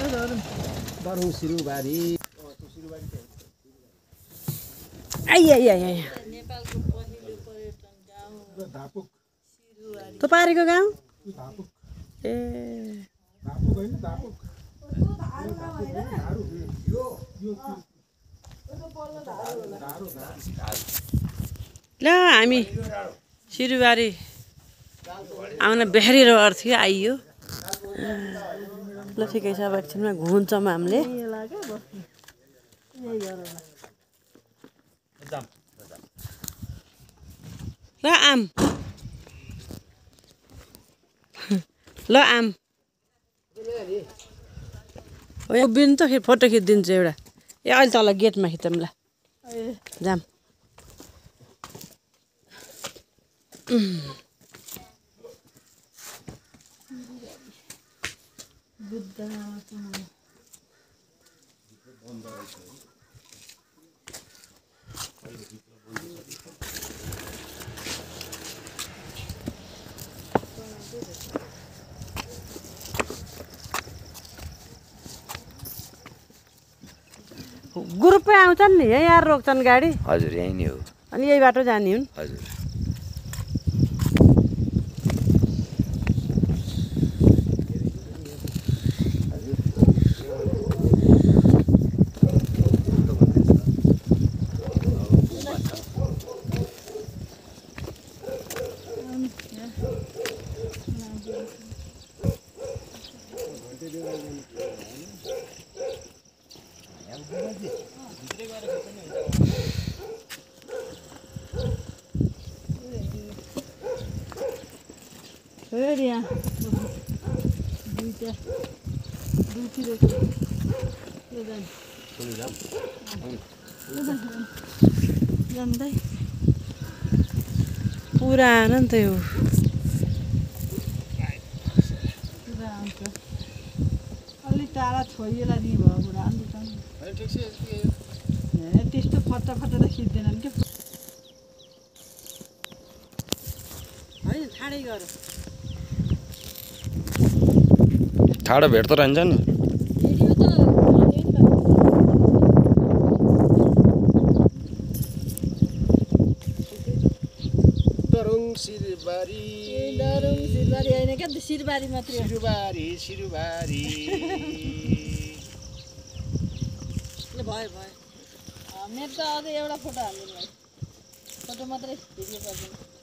दरुङ Sirubari I नेपालको पहिलो पर्यटन गाउँ धापुक त पारेको गाउँ धापुक ए धापुक होइन धापुक ल हामी सिरुबारी आउन बेहरिरो थियो आइयो ल ठिकै छ अब एकछिनमा घुम्छौँ हामीले ल आम ल आम उभिनु त फेरि फोटो खिचिदिन्छु एउटा ए अहिले तल गेटमा खिचौँ ल जाम ग्रुपै आउँछन् नि यहाँ रोक्छन् गाडी हजुर यही नै हो अनि यही बाटो जाने हुन् हजुर पुरानो नि त यो अलिक टाढा छोइएला नि भयो बुढा त्यस्तो फट्टा फट्टा त खिच्दैनन् क्या होइन ठाडै गर ठाडो भेट्दो रहन्छ नि दरुङ सिरुबारी होइन क्या सिरबारी मात्रै सिरुबारी सिरुबारी भयो भयो मेरो त अझै एउटा फोटो हाल्नु फोटो मात्रै भिडियो गर्दैन